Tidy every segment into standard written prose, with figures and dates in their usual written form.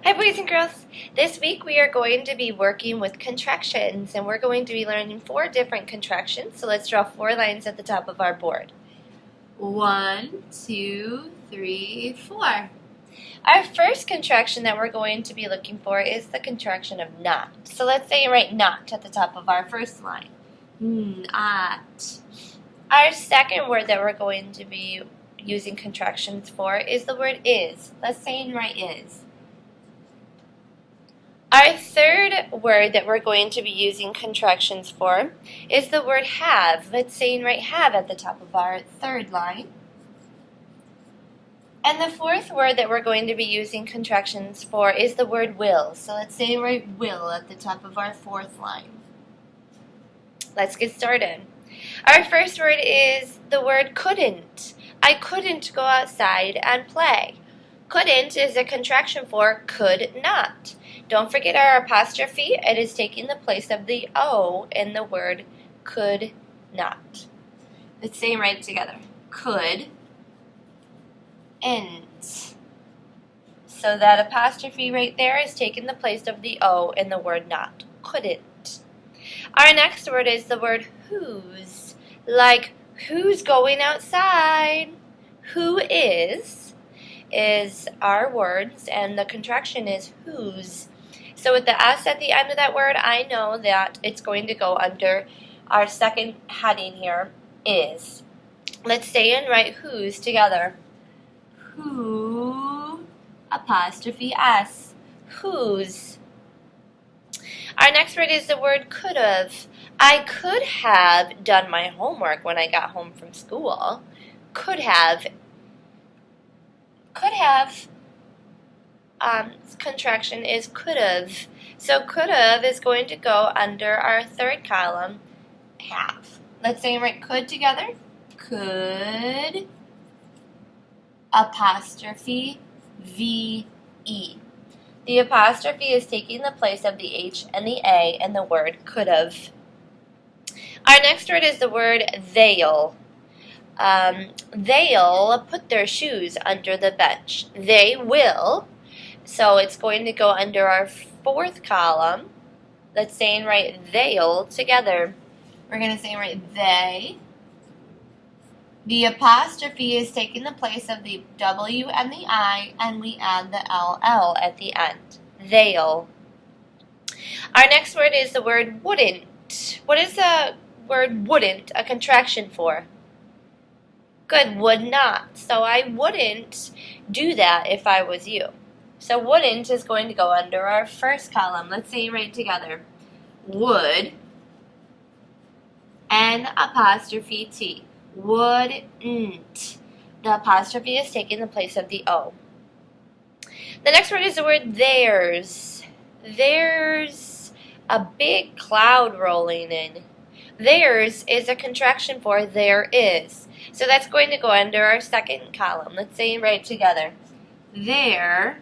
Hi boys and girls! This week we are going to be working with contractions and we're going to be learning 4 different contractions. So let's draw 4 lines at the top of our board. 1, 2, 3, 4. Our first contraction that we're going to be looking for is the contraction of not. So let's say you write not at the top of our first line. Not. Our second word that we're going to be using contractions for is the word is. Let's say and write is. Our third word that we're going to be using contractions for is the word have. Let's say and write have at the top of our third line. And the fourth word that we're going to be using contractions for is the word will. So let's say and write will at the top of our fourth line. Let's get started. Our first word is the word couldn't. I couldn't go outside and play. Couldn't is a contraction for could not. Don't forget our apostrophe. It is taking the place of the O in the word could not. Let's say and write it together. Could int. So that apostrophe right there is taking the place of the O in the word not. Couldn't. Our next word is the word whose. Like who's going outside? Who is our words, and the contraction is whose. So with the S at the end of that word, I know that it's going to go under our second heading here, is. Let's say and write whose together. Who, apostrophe S, whose. Our next word is the word could have. I could have done my homework when I got home from school. Could have. Could have. Contraction is could have. So could have is going to go under our third column, have. Let's say and write could together. Could, apostrophe, V-E. The apostrophe is taking the place of the H and the A in the word could have. Our next word is the word they'll. They'll put their shoes under the bench. They will. So it's going to go under our fourth column. Let's say and write they'll together. We're going to say and write they. The apostrophe is taking the place of the W and the I, and we add the LL at the end. They'll. Our next word is the word wouldn't. What is the word wouldn't a contraction for? Good, would not. So I wouldn't do that if I was you. So wouldn't is going to go under our first column. Let's say and write together. Would and apostrophe T. Wouldn't. The apostrophe is taking the place of the O. The next word is the word theirs. There's a big cloud rolling in. Theirs is a contraction for there is. So that's going to go under our second column. Let's say and write it together. There,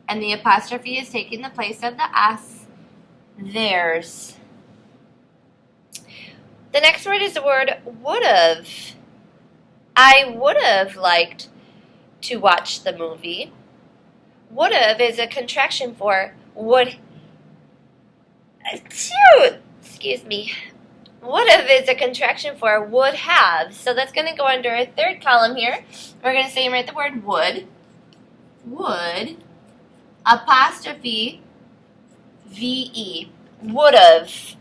and the apostrophe is taking the place of the S, theirs. The next word is the word would've. I would have liked to watch the movie. Would've is a contraction for would. Excuse me. Would've is a contraction for would have. So that's going to go under a third column here. We're going to say and write the word would. Would. Apostrophe V-E. Would've.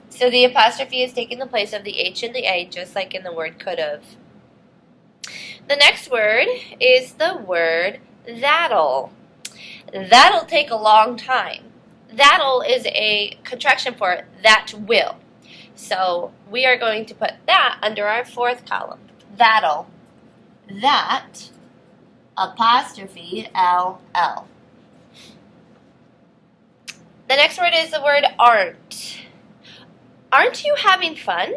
So the apostrophe is taking the place of the H and the A, just like in the word could've. The next word is the word that'll. That'll take a long time. That'll is a contraction for that will. So we are going to put that under our fourth column. That'll. That, apostrophe L-L. The next word is the word aren't. Aren't you having fun?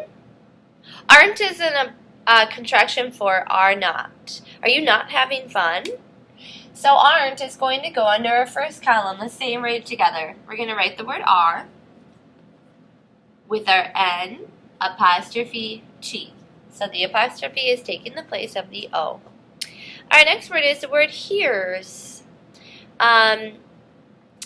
Aren't is a contraction for are not. Are you not having fun? So aren't is going to go under our first column. Let's say and write it together. We're going to write the word are with our N apostrophe T. So the apostrophe is taking the place of the O. Our next word is the word hears.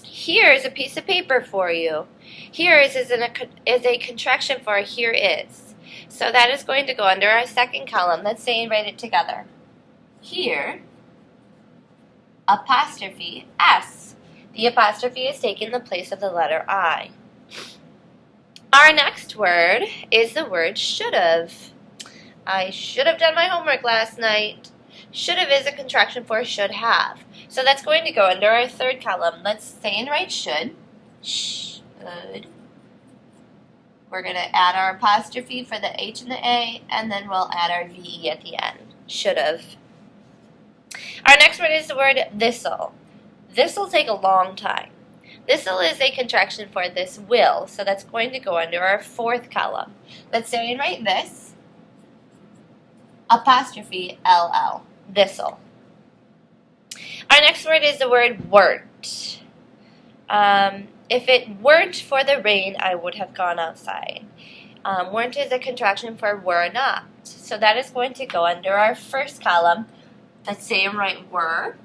Here is a piece of paper for you. Here is a contraction for here is. So that is going to go under our second column. Let's say and write it together. Here, apostrophe S. The apostrophe is taking the place of the letter I. Our next word is the word should've. I should have done my homework last night. Should've is a contraction for should have. So that's going to go under our third column. Let's say and write should. Should. We're going to add our apostrophe for the H and the A, and then we'll add our VE at the end. Should've. Our next word is the word this'll. This'll take a long time. This'll is a contraction for this will, so that's going to go under our fourth column. Let's say and write this. Apostrophe LL. This'll. Our next word is the word weren't. If it weren't for the rain, I would have gone outside. Weren't is a contraction for were not. So that is going to go under our first column. Let's say and write were.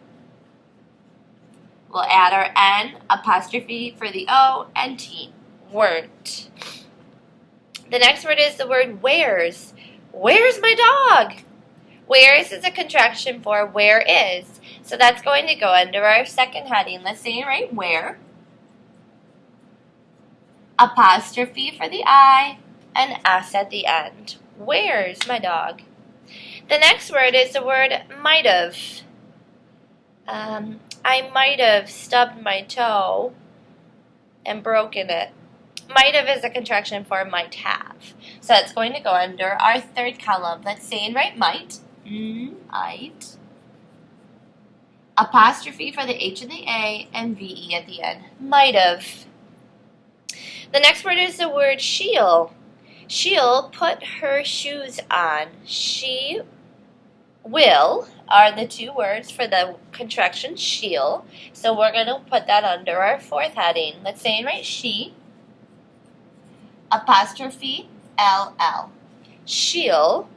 We'll add our N, apostrophe for the O, and T. Weren't. The next word is the word where's. Where's my dog? Where's is a contraction for where is. So that's going to go under our second heading. Let's say and write where. Apostrophe for the I, and S at the end. Where's my dog? The next word is the word might have. I might have stubbed my toe and broken it. Might have is a contraction for might have. So it's going to go under our third column. Let's say and write might. Might. Apostrophe for the H and the A, and VE at the end. Might have. The next word is the word she'll. She'll put her shoes on. She will are the two words for the contraction she'll. So we're going to put that under our fourth heading. Let's say and write she. Apostrophe LL. She'll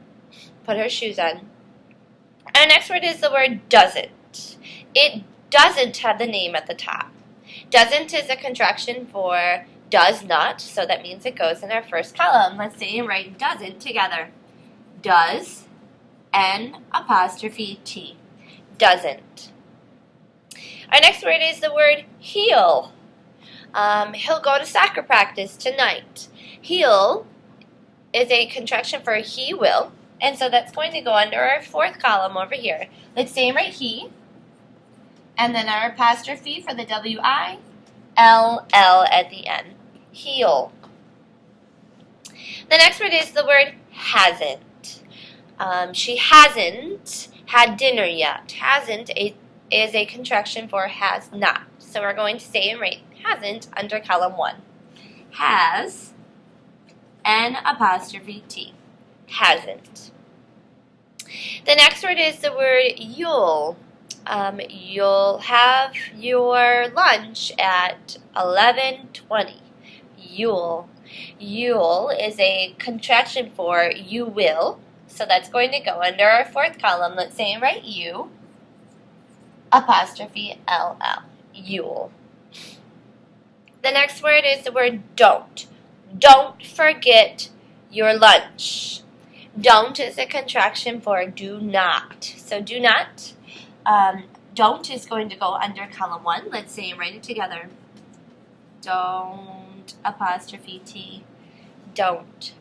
put her shoes on. Our next word is the word doesn't. It doesn't have the name at the top. Doesn't is a contraction for does not, so that means it goes in our first column. Let's say and write doesn't together. Does, N apostrophe T. Doesn't. Our next word is the word he'll. He'll go to soccer practice tonight. He'll is a contraction for he will, and so that's going to go under our fourth column over here. Let's say and write he, and then our apostrophe for the W-I, L-L at the end. He'll. The next word is the word hasn't. She hasn't had dinner yet. Hasn't is a contraction for has not. So we're going to say and write hasn't under column 1. Has, N apostrophe T. Hasn't. The next word is the word you'll. You'll have your lunch at 11:20. You'll. You'll is a contraction for you will. So that's going to go under our fourth column. Let's say and write you. Apostrophe LL. You'll. The next word is the word don't. Don't forget your lunch. Don't is a contraction for do not. So do not. Don't is going to go under column 1. Let's say and write it together. Don't apostrophe T. Don't.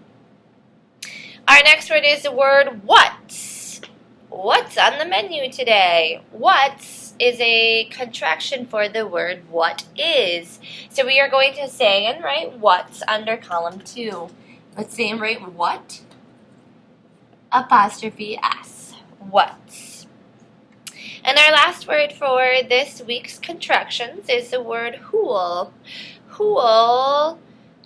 Our next word is the word what's. What's on the menu today? What's is a contraction for the word what is. So we are going to say and write what's under column 2. Let's say and write what. Apostrophe S. What's. And our last word for this week's contractions is the word who'll. Who'll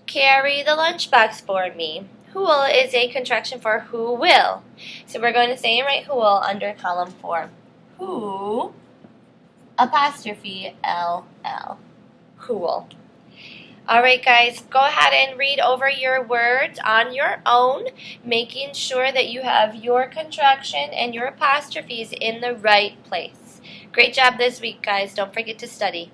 carry the lunchbox for me? Who'll is a contraction for who will. So we're going to say and write who'll under column 4. Who, apostrophe LL. Who'll. All right, guys, go ahead and read over your words on your own, making sure that you have your contraction and your apostrophes in the right place. Great job this week, guys. Don't forget to study.